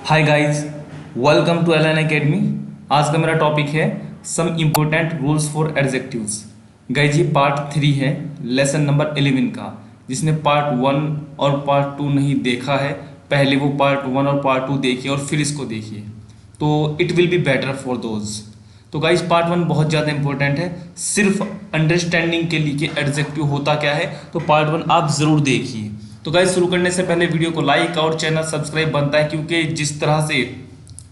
Hi guys, welcome to L N academy. आज का मेरा टॉपिक है some important rules for adjectives. Guys ये पार्ट 3 है लेसन नंबर 11 का। जिसने पार्ट 1 और पार्ट 2 नहीं देखा है, पहले वो पार्ट 1 और पार्ट 2 देखिए और फिर इसको देखिए, तो it will be better for those. तो गाइस पार्ट 1 बहुत ज़्यादा इंपॉर्टेंट है सिर्फ अंडरस्टैंडिंग के लिए कि एडजेक्टिव होता क्या है, तो पार्ट 1 आप ज़रूर देखिए। तो गाइस शुरू करने से पहले वीडियो को लाइक और चैनल सब्सक्राइब बनता है, क्योंकि जिस तरह से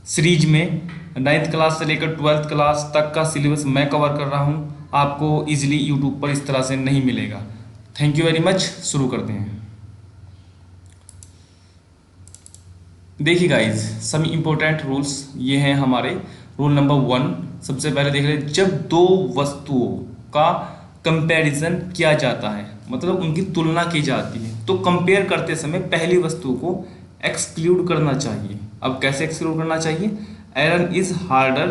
सीरीज में 9th क्लास से लेकर 12th क्लास तक का सिलेबस मैं कवर कर रहा हूँ, आपको इजीली यूट्यूब पर इस तरह से नहीं मिलेगा। Thank you very much. शुरू करते हैं। देखिए गाइज सम इम्पोर्टेंट रूल्स ये हैं हमारे। रूल नंबर 1 सबसे पहले देख रहे, जब दो वस्तुओं का कंपैरिजन किया जाता है, मतलब उनकी तुलना की जाती है, तो कंपेयर करते समय पहली वस्तु को एक्सक्लूड करना चाहिए। अब कैसे एक्सक्लूड करना चाहिए? Iron is harder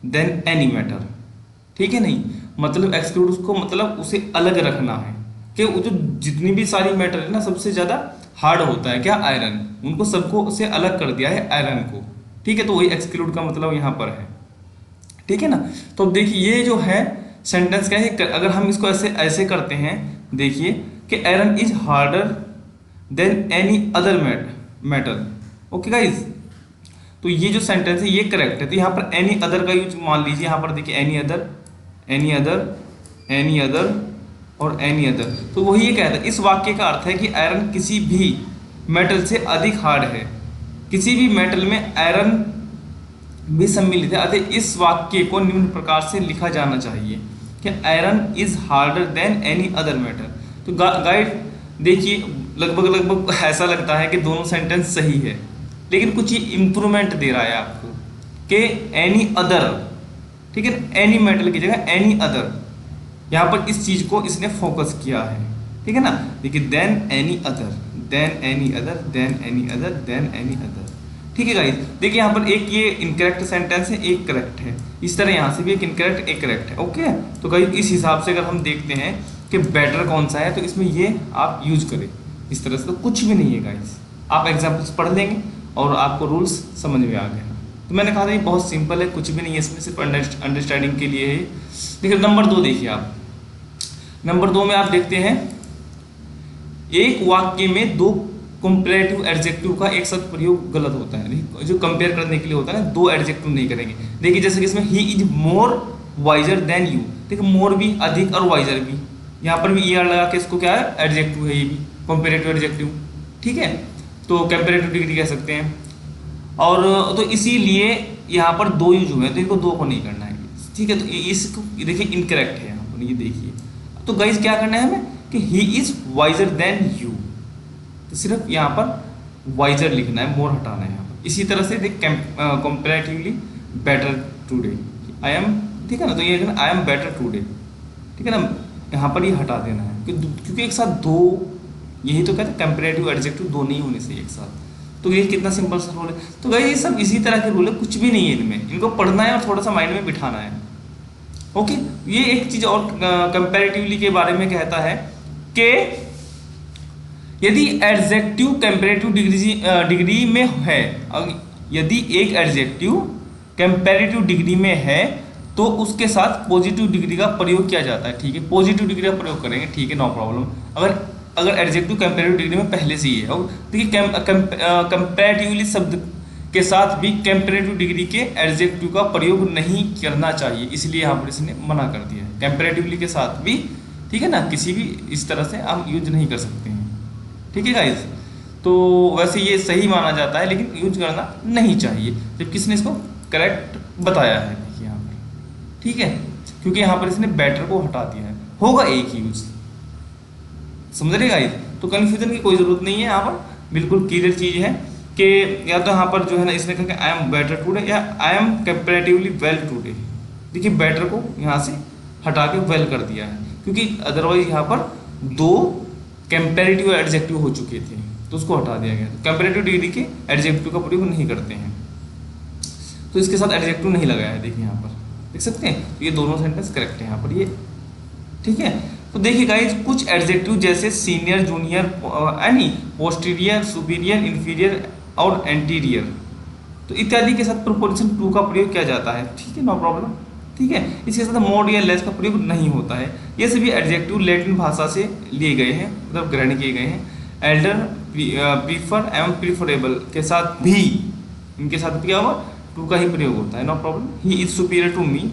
than any metal. ठीक है, नहीं मतलब एक्सक्लूड उसको मतलब उसे अलग रखना है कि वो जो जितनी भी सारी मेटल है ना, सबसे ज़्यादा हार्ड होता है क्या? आयरन। उनको सबको से अलग कर दिया है आयरन को। ठीक है, तो वही एक्सक्लूड का मतलब यहाँ पर है। ठीक है ना। तो अब देखिए ये जो है सेंटेंस क्या है, अगर हम इसको ऐसे ऐसे करते हैं, देखिए कि iron is harder than any other metal. Okay guys, तो ये जो सेंटेंस है ये करेक्ट है। तो यहाँ पर एनी अदर का यूज मान लीजिए, यहाँ पर देखिए any other, any other, any other और एनी अदर। तो वही ये कहता है, इस वाक्य का अर्थ है कि आयरन किसी भी मेटल से अधिक हार्ड है। किसी भी मेटल में आयरन भी सम्मिलित है। अतः इस वाक्य को निम्न प्रकार से लिखा जाना चाहिए कि iron is harder than any other metal. तो गाइड देखिए लगभग ऐसा लगता है कि दोनों सेंटेंस सही है, लेकिन कुछ ये इंप्रूवमेंट दे रहा है आपको कि एनी अदर। ठीक है, एनी मेटल की जगह एनी अदर, यहाँ पर इस चीज को इसने फोकस किया है। ठीक है ना। देखिए than any other, than any other, than any other, than any other. ठीक है गाइस, देखिए यहाँ पर एक ये इनकरेक्ट सेंटेंस है, एक करेक्ट है। इस तरह यहाँ से भी एक इनकरेक्ट एक करेक्ट है। ओके, तो गाइस इस हिसाब से अगर हम देखते हैं कि बेटर कौन सा है, तो इसमें ये आप यूज करें। इस तरह से तो कुछ भी नहीं है गाइस, आप एग्जाम्पल्स पढ़ लेंगे और आपको रूल्स समझ में आ गया। तो मैंने कहा था ये बहुत सिंपल है, कुछ भी नहीं है इसमें, सिर्फ अंडरस्टैंडिंग के लिए है। देखिए नंबर 2 देखिए आप। नंबर 2 में आप देखते हैं, एक वाक्य में दो कंपैरेटिव एडजेक्टिव का एक साथ प्रयोग गलत होता है। जो कंपेयर करने के लिए होता है ना, दो एडजेक्टिव नहीं करेंगे। देखिए जैसे कि इसमें he is more visor then you. देखिए मोर भी, अधिक और वाइजर भी, यहाँ पर भी ईआर लगा के इसको क्या है, एडजेक्टिव है, ये भी कंपैरेटिव एडजेक्टिव। ठीक है, तो कंपैरेटिव डिग्री कह सकते हैं। और तो इसीलिए यहाँ पर दो यूज हुए हैं, तो इनको दो को नहीं करना है। ठीक है, तो इसको देखिए इनकरेक्ट है यहाँ पर, ये देखिए। तो गाइस क्या करना है हमें कि he is visor then you, तो सिर्फ यहाँ पर वाइजर लिखना है, मोर हटाना है यहाँ पर। इसी तरह से देख comparatively better today, I am. ठीक है ना, तो ये आई एम बेटर टुडे। ठीक है ना, यहाँ पर ये हटा देना है क्योंकि एक साथ दो, यही तो कहते हैं कंपैरेटिव एडजेक्टिव दो नहीं होने से एक साथ। तो ये कितना सिंपल सा रूल है। तो गाइस ये सब इसी तरह के रूल है, कुछ भी नहीं है इनमें, इनको पढ़ना है और थोड़ा सा माइंड में बिठाना है। ओके, ये एक चीज और कंपैरेटिवली के बारे में कहता है कि यदि एडजेक्टिव कंपैरेटिव डिग्री में है, यदि एक एडजेक्टिव कंपैरेटिव डिग्री में है तो उसके साथ पॉजिटिव डिग्री का प्रयोग किया जाता है। ठीक है, पॉजिटिव डिग्री का प्रयोग करेंगे, ठीक है, नो प्रॉब्लम। अगर एडजेक्टिव कंपैरेटिव डिग्री में पहले से ही है, और देखिए कंपैरेटिवली शब्द के साथ भी कंपैरेटिव डिग्री के एडजेक्टिव का प्रयोग नहीं करना चाहिए, इसलिए यहाँ पर इसने मना कर दिया है। कंपैरेटिवली के साथ भी, ठीक है ना, किसी भी इस तरह से हम यूज नहीं कर सकते हैं। ठीक है गाइज, तो वैसे ये सही माना जाता है, लेकिन यूज करना नहीं चाहिए, जब किसने इसको करेक्ट बताया है। देखिए यहाँ पर, ठीक है, क्योंकि यहाँ पर इसने बेटर को हटा दिया है, होगा एक यूज। समझ रहे गाइज, तो कन्फ्यूजन की कोई जरूरत नहीं है, यहाँ पर बिल्कुल क्लियर चीज है कि या तो यहाँ पर जो है ना, इसने कहा कि आई एम बेटर टुडे या I am comparatively well today. देखिए बेटर को यहाँ से हटा के वेल कर दिया है, क्योंकि अदरवाइज यहाँ पर दो कंपैरेटिव एडजेक्टिव हो चुके थे, तो उसको हटा दिया गया। कंपैरेटिव डिग्री के एडजेक्टिव का प्रयोग नहीं करते हैं, तो इसके साथ एडजेक्टिव नहीं लगाया है। देखिए यहाँ पर देख सकते हैं, तो ये दोनों सेंटेंस करेक्ट है यहाँ पर ये। ठीक है, तो देखिए गाइस कुछ एडजेक्टिव जैसे सीनियर, जूनियर, यानी पोस्टीरियर, सुपीरियर, इंफीरियर और एंटीरियर, तो इत्यादि के साथ प्रोपोजिशन टू का प्रयोग किया जाता है, ठीक है, नो प्रॉब्लम। ठीक है, इसके साथ मोर या लेस का प्रयोग नहीं होता है। ये सभी एडजेक्टिव लैटिन भाषा से लिए गए हैं, मतलब ग्रहण किए गए हैं। एल्डर, प्रीफर एवं प्रीफरेबल के साथ भी, इनके साथ भी क्या होगा, टू का ही प्रयोग होता है, no problem. He is superior to me,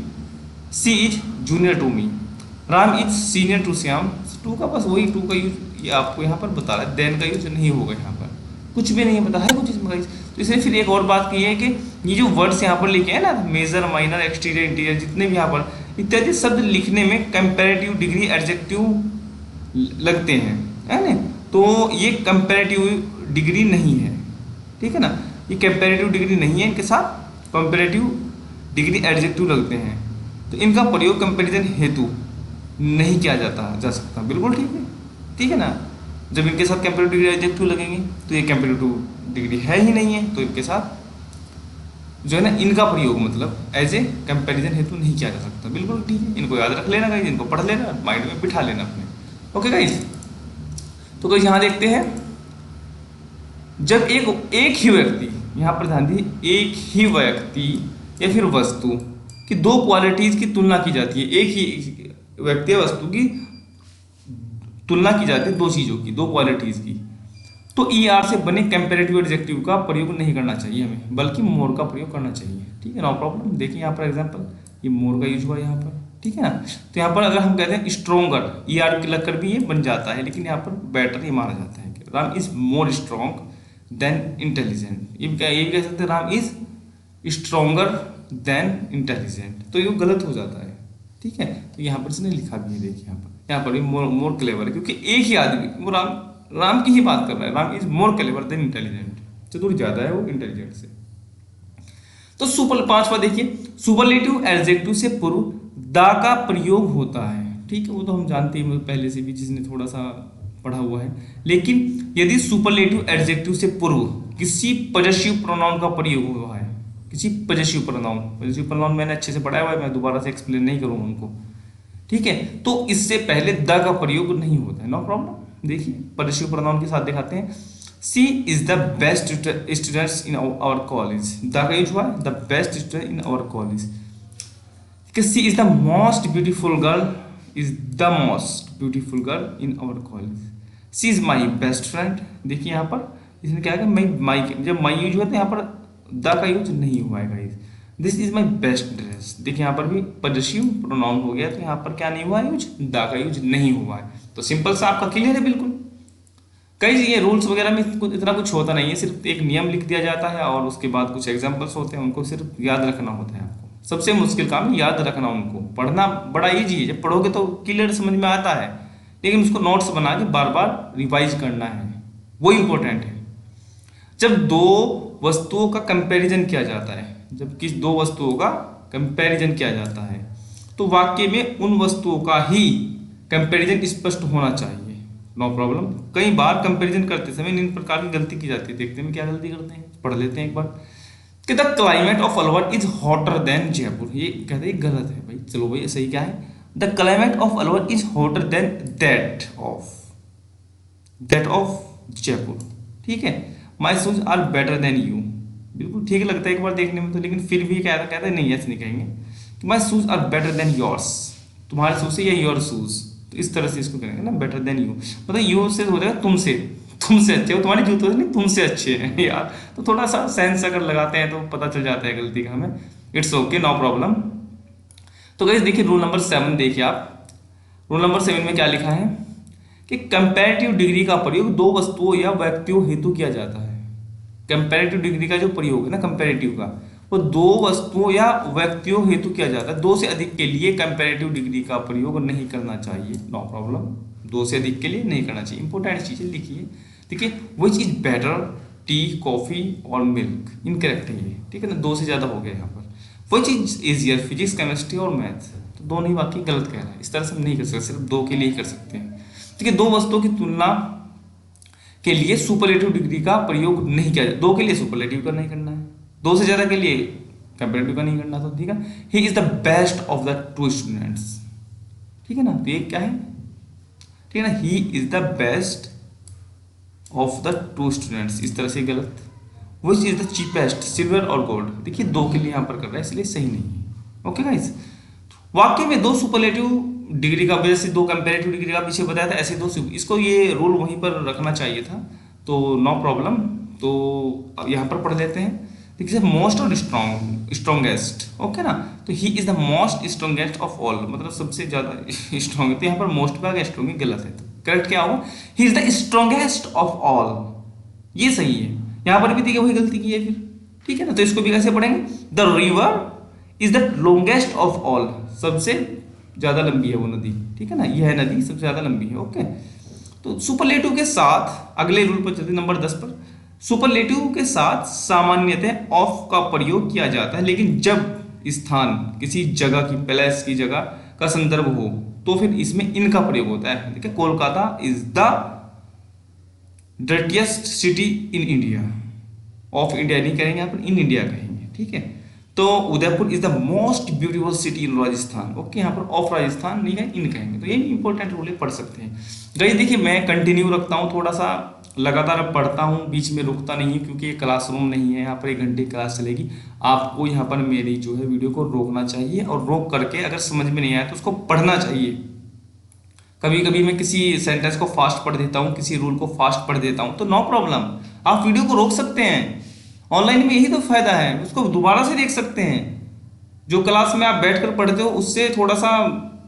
she is junior to me, Ram is senior to Shyam. To का बस वही टू का यूज ये आपको यहाँ पर बता रहा है, देन का यूज नहीं होगा यहाँ पर, कुछ भी नहीं बता है कुछ इसमें। तो इसने फिर एक और बात की है कि ये जो वर्ड्स यहाँ पर लिखे हैं ना, मेजर, माइनर, एक्सटीरियर, इंटीरियर, जितने भी यहाँ पर इत्यादि शब्द लिखने में कंपैरेटिव डिग्री एडजेक्टिव लगते हैं, है ना। तो ये कंपैरेटिव डिग्री नहीं है, ठीक है ना, ये कंपैरेटिव डिग्री नहीं है, इनके साथ कंपैरेटिव डिग्री एडजेक्टिव लगते हैं। तो इनका प्रयोग कंपैरिजन हेतु नहीं किया जा सकता, बिल्कुल ठीक है ना। जब इनके साथ कंपैरेटिव डिग्री एडजेक्टिव लगेंगे तो ये कंपैरेटिव डिग्री है ही नहीं है, तो इनके साथ जो है ना इनका प्रयोग मतलब एज ए कंपैरिजन हेतु नहीं किया जा सकता, बिल्कुल ठीक है। इनको याद रख लेना गाइस, इनको पढ़ लेना, माइंड में बिठा लेना अपने, ओके गाइस। तो गाइस यहाँ देखते हैं, जब एक ही व्यक्ति, यहाँ पर ध्यान दीजिए, एक ही व्यक्ति या फिर वस्तु की दो क्वालिटीज की तुलना की जाती है, एक ही व्यक्ति या वस्तु की तुलना की जाती है दो चीजों की, दो क्वालिटीज की, तो ई आर से बने कंपैरेटिव एडजेक्टिव का प्रयोग नहीं करना चाहिए हमें, बल्कि मोर का प्रयोग करना चाहिए, ठीक है, नो प्रॉब्लम। देखिए यहाँ पर एग्जांपल, ये मोर का यूज हुआ यहाँ पर, ठीक है ना। तो यहाँ पर अगर हम कहते हैं स्ट्रोंगर, ई आर लगकर भी ये बन जाता है, लेकिन यहाँ पर बेटर ये माना जाता है कि Ram is more strong then intelligent. ये भी कह सकते हैं Ram is stronger then intelligent, तो ये गलत हो जाता है, ठीक है। तो यहाँ पर इसने लिखा भी है, देखिए यहाँ पर भी मोर क्लेवर है, क्योंकि एक ही आदमी, वो राम की ही बात कर रहा है, Ram is more clever than intelligent, चतुर ज्यादा है वो इंटेलिजेंट से। तो पांचवा देखिए, सुपरलेटिव एडजेक्टिव से पूर्व द का प्रयोग होता है, ठीक है, वो तो हम जानते हैं पहले से भी, जिसने थोड़ा सा पढ़ा हुआ है। लेकिन यदि सुपरलेटिव एडजेक्टिव से पूर्व किसी पजेसिव प्रोनाउन का प्रयोग हुआ है, किसी पजेसिव प्रोनाउन मैंने अच्छे से पढ़ा हुआ है, मैं दोबारा से एक्सप्लेन नहीं करूंगा उनको, ठीक है, तो इससे पहले द का प्रयोग नहीं होता है, नो प्रॉब्लम। देखिए पजेसिव प्रोनाउन के साथ दिखाते हैं, she is the best students in our college, the का यूज हुआ है, the best student in our college. She is the most beautiful girl, is the most beautiful girl in our college. She is my best friend, देखिए यहाँ पर इसने क्या है, माई, जब माई यूज हुआ तो यहाँ पर द का यूज नहीं हुआ है guys. This is my best dress, देखिए यहाँ पर भी पजेसिव प्रोनाउन हो गया, तो यहाँ पर क्या नहीं हुआ है यूज, द का यूज नहीं हुआ है। तो सिंपल सा आपका क्लियर है बिल्कुल। कई ये रूल्स वगैरह में इतना कुछ होता नहीं है, सिर्फ एक नियम लिख दिया जाता है और उसके बाद कुछ एग्जाम्पल्स होते हैं, उनको सिर्फ याद रखना होता है आपको। सबसे मुश्किल काम है याद रखना, उनको पढ़ना बड़ा ईजी है, जब पढ़ोगे तो क्लियर समझ में आता है, लेकिन उसको नोट्स बना के बार बार रिवाइज करना है, वो इंपॉर्टेंट है। जब दो वस्तुओं का कंपैरिजन किया जाता है, जब किस दो वस्तुओं का कंपैरिजन किया जाता है, तो वाक्य में उन वस्तुओं का ही कंपैरिजन स्पष्ट होना चाहिए, नो प्रॉब्लम। कई बार कंपैरिजन करते समय इन प्रकार की गलती की जाती है, देखते हैं क्या गलती करते हैं, पढ़ लेते हैं एक बार कि the climate of Alwar is hotter then Jaipur. ये कहते हैं गलत है भाई, चलो भाई सही क्या है, the climate of Alwar is hotter than that of Jaipur, ठीक है। My shoes are better than you, बिल्कुल ठीक लगता है एक बार देखने में तो, लेकिन फिर भी कहता है नहीं, ऐसे नहीं कहेंगे कि my shoes are better than yours, तुम्हारे शूज से या योर शूज, तो इस तरह से इसको करेंगे ना, बेटर देन यू, मतलब यू से हो जाएगा तुमसे अच्छे हो, तुम्हारे जूते नहीं तुमसे अच्छे हैं यार। तो थोड़ा सा सेंस अगर लगाते हैं तो पता चल जाता है गलती का हमें, इट्स ओके, नो प्रॉब्लम। तो गाइस देखिए रूल नंबर 7 देखिए आप, रूल नंबर 7 में क्या लिखा है कि कंपैरेटिव डिग्री का प्रयोग दो वस्तुओं या व्यक्तियों हेतु किया जाता है। कंपैरेटिव डिग्री का जो प्रयोग है ना कंपैरेटिव का, वो दो वस्तुओं या व्यक्तियों हेतु किया जाता है, दो से अधिक के लिए कंपैरेटिव डिग्री का प्रयोग नहीं करना चाहिए, नो प्रॉब्लम, दो से अधिक के लिए नहीं करना चाहिए। इंपॉर्टेंट चीजें लिखिए, देखिए which is better, T, coffee और मिल्क, इनकरेक्ट है ये, ठीक है ना, दो से ज्यादा हो गया यहाँ पर। Which is easier, physics, chemistry और मैथ, तो दोनों ही वाक्य गलत कह रहा है, इस तरह से हम नहीं कर सकते, सिर्फ दो के लिए ही कर सकते हैं, ठीक है। दो वस्तुओं की तुलना के लिए सुपरलेटिव डिग्री का प्रयोग नहीं किया जाए, दो के लिए सुपरलेटिव का नहीं करना है, दो से ज्यादा के लिए कंपैरेटिव का नहीं करना, तो ठीक है। He is the best of the two students, ठीक है ना, तो ये क्या है, ठीक है ना, he is the best of the two students, इस तरह से गलत। Which is the cheapest, silver और गोल्ड। देखिए दो के लिए यहाँ पर कर रहा है, इसलिए सही नहीं है। ओके गाइस, वाक्य में दो सुपरलेटिव डिग्री का, जैसे दो कंपेरेटिव डिग्री का पीछे बताया था, ऐसे दो इसको ये रूल वहीं पर रखना चाहिए था, तो नो प्रॉब्लम। तो अब यहाँ पर पढ़ लेते हैं। देखिए मोस्ट और स्ट्रॉन्गेस्ट, ओके ना, तो he is the most strongest of all, मतलब सबसे ज्यादा स्ट्रॉन्ग। तो यहाँ पर मोस्ट का स्ट्रॉन्ग गलत है, तो करेक्ट क्या होगा, he is the strongest of all, ये सही है। यहाँ पर भी देखिए वही गलती की है फिर, ठीक है ना, तो इसको भी कैसे पढ़ेंगे, the river is the longest of all, सबसे ज्यादा लंबी है वो नदी, ठीक है ना, यह नदी सबसे ज्यादा लंबी है। ओके, तो सुपरलेटिव के साथ अगले रूल पर चलते नंबर 10 पर। सुपरलेटिव के साथ सामान्यतः ऑफ का प्रयोग किया जाता है, लेकिन जब स्थान किसी जगह की, प्लेस की जगह का संदर्भ हो तो फिर इसमें इनका प्रयोग होता है। देखिए Kolkata is the dirtiest city in India, of India नहीं कहेंगे यहाँ पर, इन इंडिया कहेंगे, ठीक है। तो Udaipur is the most beautiful city in Rajasthan, okay, यहाँ पर ऑफ राजस्थान नहीं है, इन कहेंगे। तो ये इंपॉर्टेंट रूल पढ़ सकते हैं गाइस। देखिए मैं कंटिन्यू रखता हूँ, थोड़ा सा लगातार पढ़ता हूँ, बीच में रुकता नहीं है, क्योंकि ये क्लासरूम नहीं है, यहाँ पर 1 घंटे क्लास चलेगी। आपको यहाँ पर मेरी जो है वीडियो को रोकना चाहिए, और रोक करके अगर समझ में नहीं आया तो उसको पढ़ना चाहिए। कभी कभी मैं किसी सेंटेंस को फास्ट पढ़ देता हूँ, किसी रूल को फास्ट पढ़ देता हूँ, तो नो प्रॉब्लम, आप वीडियो को रोक सकते हैं। ऑनलाइन में यही तो फायदा है, उसको दोबारा से देख सकते हैं। जो क्लास में आप बैठकर पढ़ते हो उससे थोड़ा सा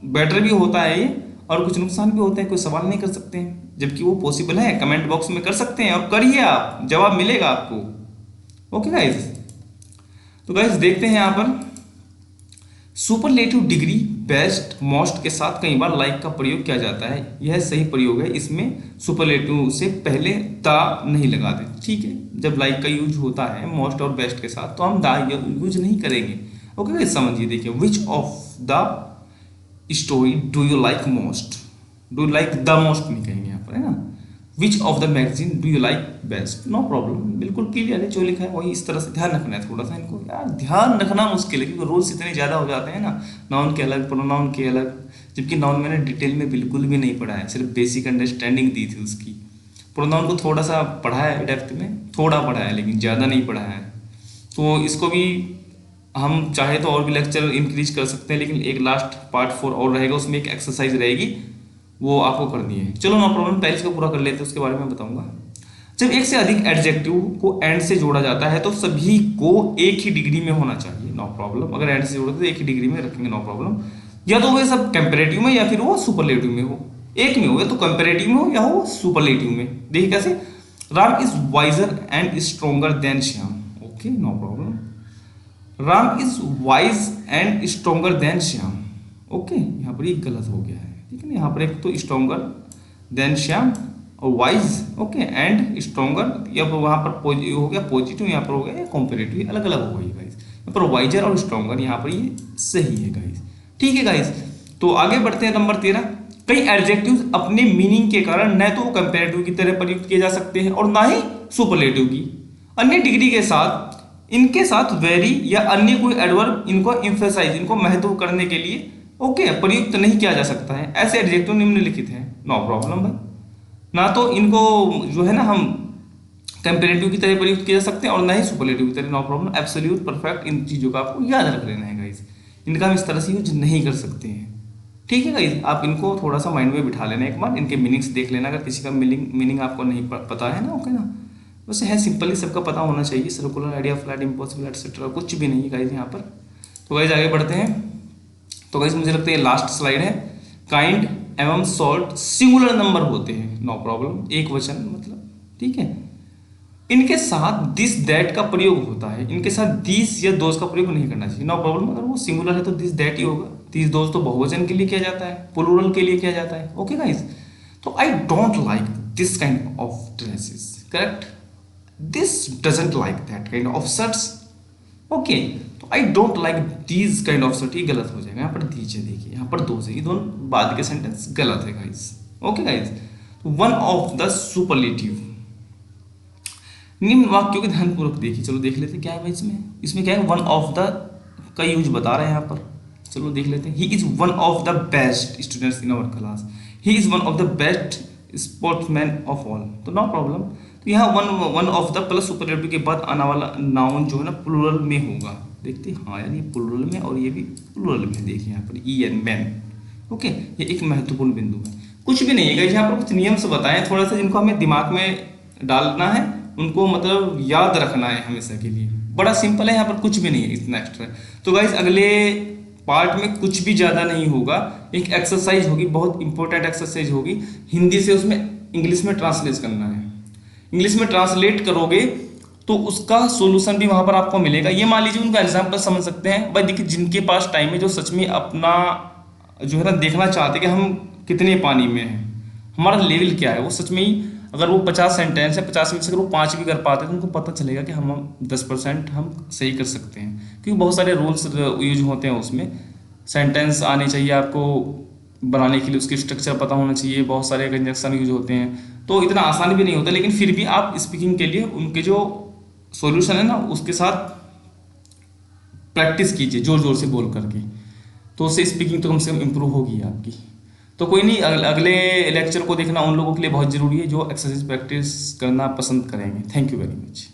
बेटर भी होता है ये, और कुछ नुकसान भी होते हैं, कोई सवाल नहीं कर सकते हैं, जबकि वो पॉसिबल है, कमेंट बॉक्स में कर सकते हैं, और करिए आप, जवाब मिलेगा आपको। ओके गाइज, तो गाइज देखते हैं यहाँ पर सुपरलेटिव डिग्री बेस्ट मोस्ट के साथ कई बार लाइक का प्रयोग किया जाता है, यह सही प्रयोग है। इसमें सुपरलेटिव से पहले द नहीं लगाते, ठीक है। जब लाइक का यूज होता है मोस्ट और बेस्ट के साथ तो हम द यूज नहीं करेंगे। ओके, समझिए, देखिए which of the story do you like most, do you like the most नहीं कहेंगे यहाँ पर, है ना। Which of the magazine do you like best, no problem, बिल्कुल क्लियर है, जो लिखा है वही। इस तरह से ध्यान रखना है थोड़ा सा इनको, यार ध्यान रखना मुश्किल है, क्योंकि रूल्स इतने ज़्यादा हो जाते हैं ना, नाउन के अलग, प्रोनाउन के अलग, जबकि नाउन मैंने डिटेल में बिल्कुल भी नहीं पढ़ा है, सिर्फ बेसिक अंडरस्टैंडिंग दी थी उसकी। प्रोनाउन को थोड़ा सा पढ़ा है डेप्थ में, थोड़ा पढ़ा है, लेकिन ज़्यादा नहीं पढ़ा है। तो इसको भी हम चाहे तो और भी लेक्चर इंक्रीज कर सकते हैं, लेकिन एक लास्ट पार्ट 4 और रहेगा, उसमें एक एक्सरसाइज रहेगी, वो आपको करनी है। चलो नो प्रॉब्लम, पहले इसको पूरा कर लेते हैं, उसके बारे में बताऊंगा। जब एक से अधिक एडजेक्टिव को एंड से जोड़ा जाता है तो सभी को एक ही डिग्री में होना चाहिए, नो प्रॉब्लम। अगर एंड से जोड़े तो एक ही डिग्री में रखेंगे, नो प्रॉब्लम। या तो वो सब कंपेरेटिव में या फिर वो सुपरलेटिव में हो, एक में हो, या तो कंपेरेटिव में हो या हो सुपरलेटिव में। देखिए कैसे, Ram is wiser and stronger than Shyam, okay, no problem. Ram is wise and stronger than Shyam, okay, यहाँ पर ये गलत हो गया है, ठीक है ना। यहाँ पर एक तो स्ट्रोंगर देन श्याम और वाइज, ओके, एंड स्ट्रोंगर, या वहाँ पर हो गया पॉजिटिव, यहाँ पर हो गया कंपेरेटिव, अलग अलग हो गई गाइस। यहाँ पर वाइजर और स्ट्रोंगर, यहाँ पर ये सही है गाइस, ठीक है गाइस। तो आगे बढ़ते हैं नंबर 13। कई एडजेक्टिव्स अपने मीनिंग के कारण न तो कंपेरेटिव की तरह प्रयुक्त किए जा सकते हैं और ना ही सुपरलेटिव की। अन्य डिग्री के साथ इनके साथ वेरी या अन्य कोई एडवर्ब इनको एम्फेसाइज, इनको महत्व करने के लिए ओके प्रयुक्त नहीं किया जा सकता है। ऐसे एडजेक्टिव निम्नलिखित हैं, नो प्रॉब्लम भाई। ना तो इनको जो है ना हम कंपेरेटिव की तरह प्रयुक्त किया जा सकते हैं और ना ही सुपरलेटिव की तरह, नो प्रॉब्लम। एब्सोल्यूट, परफेक्ट, इन चीज़ों का आपको याद रख लेना है गाइस, इनका हम इस तरह से यूज नहीं कर सकते हैं, ठीक है गाइस। आप इनको थोड़ा सा माइंड में बिठा लेना, एक बार इनके मीनिंग्स देख लेना, अगर किसी का मीनिंग आपको नहीं पता है ना, ओके ना। वैसे है सिंपली सबका पता होना चाहिए, circular, idea, flat, impossible, etcetera, कुछ भी नहीं है गाइस यहाँ पर। तो गाइस आगे बढ़ते हैं। तो गाइस मुझे लगता है ये लास्ट स्लाइड है। काइंड एवं सॉल्ट सिंगुलर नंबर होते हैं, नो प्रॉब्लम, एक वचन मतलब, ठीक है। इनके साथ दिस दैट का प्रयोग होता है, इनके साथ दिस या दोस का प्रयोग नहीं करना चाहिए, नो प्रॉब्लम। अगर वो सिंगुलर है तो दिस दैट ही होगा, दिस दोस तो बहुवचन के लिए किया जाता है, प्लूरल के लिए किया जाता है, ओके गाइस। तो I don't like this kind of dresses, correct. This doesn't like that kind of shirts, okay. तो I don't like these kind of shirt, ये गलत हो जाएगा, यहाँ पर दीजिए, देखिए यहाँ पर दो से, ये दोनों बाद के सेंटेंस गलत है गाइस, ओके गाइस। तो वन ऑफ द सुपरलेटिव, निम्न वाक्यों के ध्यानपूर्वक देखिए, चलो देख लेते हैं क्या है भाई इसमें क्या है, वन ऑफ द का यूज बता रहे हैं यहाँ पर, चलो देख लेते हैं। He is one of the best students in our class, he is one of the best sportsman of all, तो नो प्रॉब्लम। तो यहाँ one one of the plus superlative के बाद आने वाला नाउन जो है ना प्लूरल में होगा। देखते हैं, हाँ यार ये प्लूरल में और ये भी प्लूरल में, देखिए यहाँ पर ई एन मैन। ओके, ये एक महत्वपूर्ण बिंदु है। कुछ भी नहीं है गाइस, यहाँ पर कुछ नियम से बताएं थोड़ा सा, जिनको हमें दिमाग में डालना है, उनको मतलब याद रखना है हमेशा के लिए। बड़ा सिंपल है, यहाँ पर कुछ भी नहीं है इतना एक्स्ट्रा। तो गाइस अगले पार्ट में कुछ भी ज़्यादा नहीं होगा, एक एक्सरसाइज होगी, बहुत इंपॉर्टेंट एक्सरसाइज होगी, हिंदी से उसमें इंग्लिश में ट्रांसलेट करना है। इंग्लिश में ट्रांसलेट करोगे तो उसका सोल्यूशन भी वहां पर आपको मिलेगा। ये मान लीजिए, उनका एग्जाम्पल समझ सकते हैं भाई, देखिए जिनके पास टाइम है, जो सच में अपना जो है ना देखना चाहते हैं कि हम कितने पानी में हैं, हमारा लेवल क्या है, वो सच में ही अगर वो 50 सेंटेंस है, 50 में से अगर वो 5 भी कर पाते हैं तो उनको पता चलेगा कि हम 10% हम सही कर सकते हैं। क्योंकि बहुत सारे रूल्स यूज होते हैं उसमें, सेंटेंस आने चाहिए आपको बनाने के लिए, उसके स्ट्रक्चर पता होना चाहिए, बहुत सारे कंजक्शन यूज होते हैं, तो इतना आसान भी नहीं होता। लेकिन फिर भी आप स्पीकिंग के लिए उनके जो सॉल्यूशन है ना उसके साथ प्रैक्टिस कीजिए जोर जोर से बोल करके, तो उससे स्पीकिंग तो कम से कम इम्प्रूव होगी आपकी। तो कोई नहीं, अगले लेक्चर को देखना उन लोगों के लिए बहुत ज़रूरी है जो एक्सरसाइज प्रैक्टिस करना पसंद करेंगे। Thank you very much.